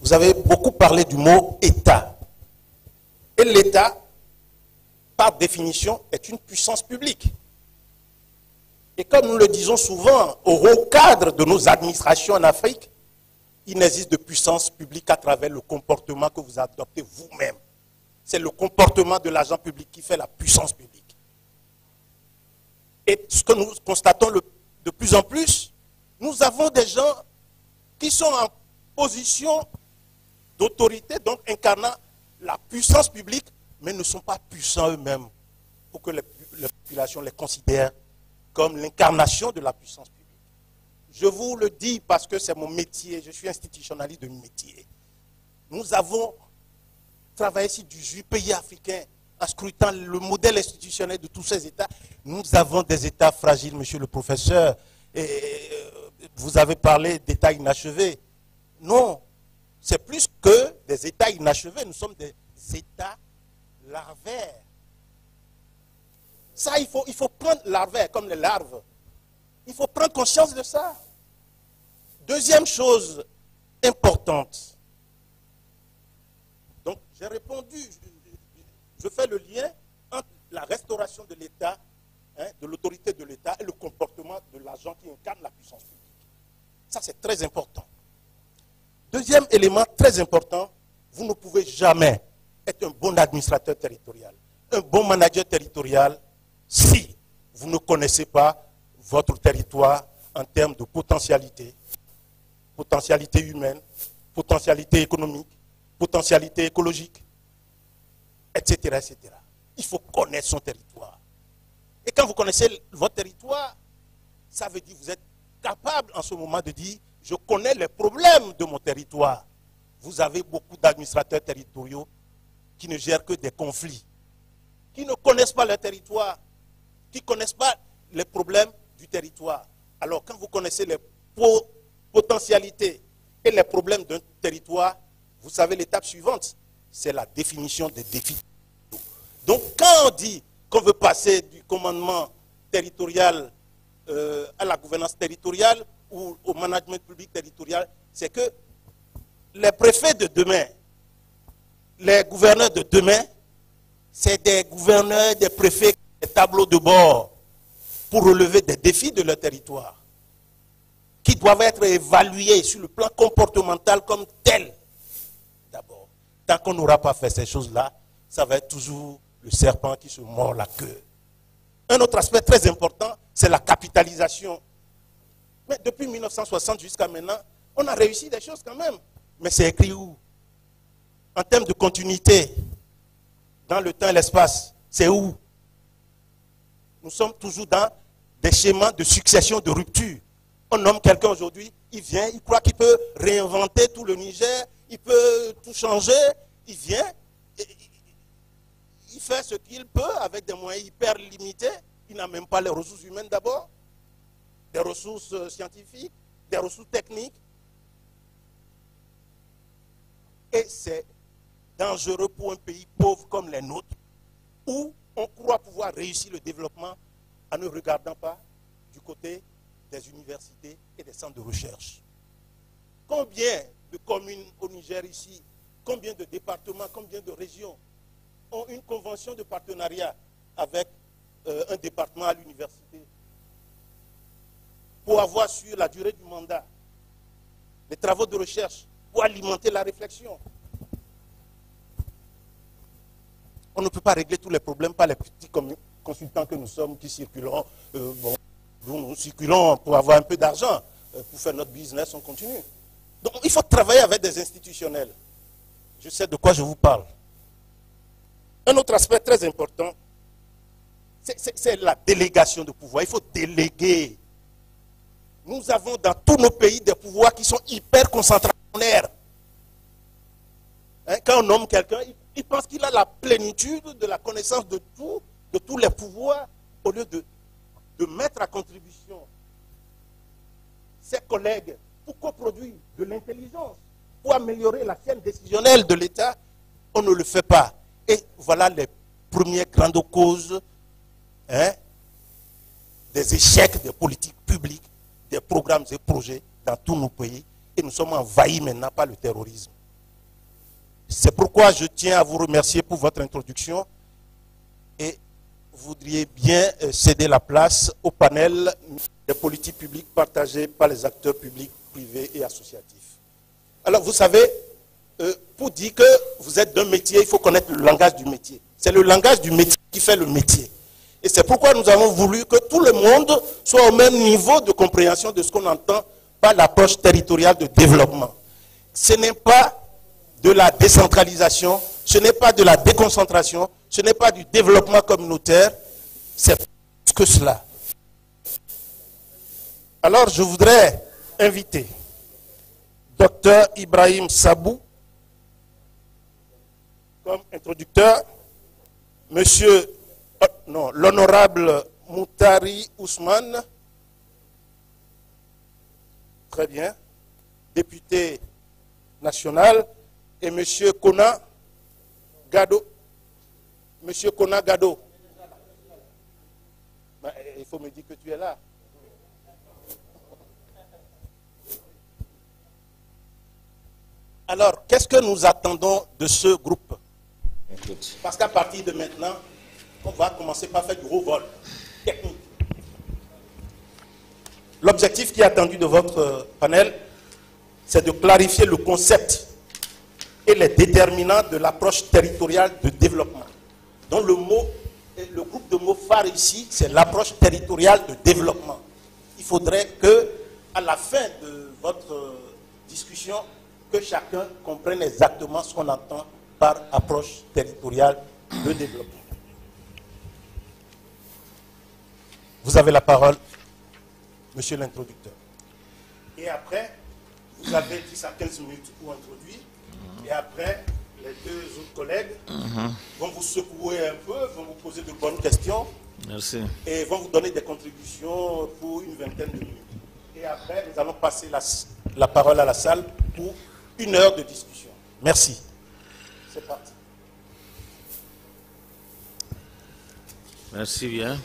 Vous avez beaucoup parlé du mot État. Et l'État, par définition, est une puissance publique. Et comme nous le disons souvent, au haut cadre de nos administrations en Afrique, il n'existe de puissance publique qu'à travers le comportement que vous adoptez vous-même. C'est le comportement de l'agent public qui fait la puissance publique. Et ce que nous constatons de plus en plus, nous avons des gens qui sont en position d'autorité, donc incarnant la puissance publique, mais ne sont pas puissants eux-mêmes pour que les populations les considèrent comme l'incarnation de la puissance publique. Je vous le dis parce que c'est mon métier, je suis institutionnaliste de métier. Nous avons travaillé sur 18 pays africains en scrutant le modèle institutionnel de tous ces États. Nous avons des États fragiles, monsieur le professeur. Et vous avez parlé d'États inachevés. Non, c'est plus que des États inachevés. Nous sommes des États larvaires. Ça, il faut prendre larvaire comme les larves. Il faut prendre conscience de ça. Deuxième chose importante. Donc, j'ai répondu, je fais le lien entre la restauration de l'État, de l'autorité de l'État et le comportement de l'agent qui incarne la puissance publique. Ça, c'est très important. Deuxième élément très important, vous ne pouvez jamais être un bon administrateur territorial, un bon manager territorial, si vous ne connaissez pas votre territoire en termes de potentialité humaine, potentialité économique, potentialité écologique, etc., etc. Il faut connaître son territoire. Et quand vous connaissez votre territoire, ça veut dire que vous êtes capable en ce moment de dire « je connais les problèmes de mon territoire ». Vous avez beaucoup d'administrateurs territoriaux qui ne gèrent que des conflits, qui ne connaissent pas leur territoire, qui ne connaissent pas les problèmes du territoire. Alors, quand vous connaissez les potentialités et les problèmes d'un territoire, vous savez l'étape suivante, c'est la définition des défis. Donc, quand on dit qu'on veut passer du commandement territorial à la gouvernance territoriale ou au management public territorial, c'est que les préfets de demain, les gouverneurs de demain, c'est des gouverneurs, des préfets, des tableaux de bord pour relever des défis de leur territoire, qui doivent être évalués sur le plan comportemental comme tels. D'abord, tant qu'on n'aura pas fait ces choses-là, ça va être toujours le serpent qui se mord la queue. Un autre aspect très important, c'est la capitalisation. Mais depuis 1960 jusqu'à maintenant, on a réussi des choses quand même. Mais c'est écrit où? En termes de continuité, dans le temps et l'espace, c'est où? Nous sommes toujours dans des schémas de succession, de rupture. On nomme quelqu'un aujourd'hui, il vient, il croit qu'il peut réinventer tout le Niger, il peut tout changer, il vient, il fait ce qu'il peut avec des moyens hyper limités, il n'a même pas les ressources humaines d'abord, des ressources scientifiques, des ressources techniques. Et c'est dangereux pour un pays pauvre comme les nôtres, où on croit pouvoir réussir le développement en ne regardant pas du côté des universités et des centres de recherche. Combien de communes au Niger ici, combien de départements, combien de régions ont une convention de partenariat avec un département à l'université pour avoir sur la durée du mandat des travaux de recherche pour alimenter la réflexion. On ne peut pas régler tous les problèmes par les petits consultants que nous sommes qui circulons. Nous circulons pour avoir un peu d'argent, pour faire notre business, on continue. Donc il faut travailler avec des institutionnels. Je sais de quoi je vous parle. Un autre aspect très important, c'est la délégation de pouvoir. Il faut déléguer. Nous avons dans tous nos pays des pouvoirs qui sont hyper concentrationnaires. Quand on nomme quelqu'un, il pense qu'il a la plénitude de la connaissance de tout, de tous les pouvoirs, au lieu de mettre à contribution ses collègues pour coproduire de l'intelligence, pour améliorer la chaîne décisionnelle de l'État. On ne le fait pas. Et voilà les premières grandes causes des échecs des politiques publiques, des programmes et projets dans tous nos pays. Et nous sommes envahis maintenant par le terrorisme. C'est pourquoi je tiens à vous remercier pour votre introduction et vous voudriez bien céder la place au panel des politiques publiques partagées par les acteurs publics, privés et associatifs. Alors vous savez, pour dire que vous êtes d'un métier, il faut connaître le langage du métier. C'est le langage du métier qui fait le métier. Et c'est pourquoi nous avons voulu que tout le monde soit au même niveau de compréhension de ce qu'on entend par l'approche territoriale de développement. Ce n'est pas de la décentralisation, ce n'est pas de la déconcentration, ce n'est pas du développement communautaire, c'est plus que cela. Alors je voudrais inviter Dr Ibrahim Sabou comme introducteur, Monsieur l'honorable Moutari Ousmane, très bien, député national, et Monsieur Kona Gado. Monsieur Kona Gado. Ben, il faut me dire que tu es là. Alors, qu'est-ce que nous attendons de ce groupe? Écoute. Parce qu'à partir de maintenant, on va commencer par faire du haut vol technique. L'objectif qui est attendu de votre panel, c'est de clarifier le concept et les déterminants de l'approche territoriale de développement. Donc le groupe de mots phare ici, c'est l'approche territoriale de développement. Il faudrait que, à la fin de votre discussion, que chacun comprenne exactement ce qu'on entend par approche territoriale de développement. Vous avez la parole, monsieur l'introducteur. Et après, vous avez 10 à 15 minutes pour introduire. Et après, les deux autres collègues vont vous secouer un peu, vont vous poser de bonnes questions. Merci. Et vont vous donner des contributions pour une vingtaine de minutes. Et après, nous allons passer la parole à la salle pour 1 heure de discussion. Merci. C'est parti. Merci bien.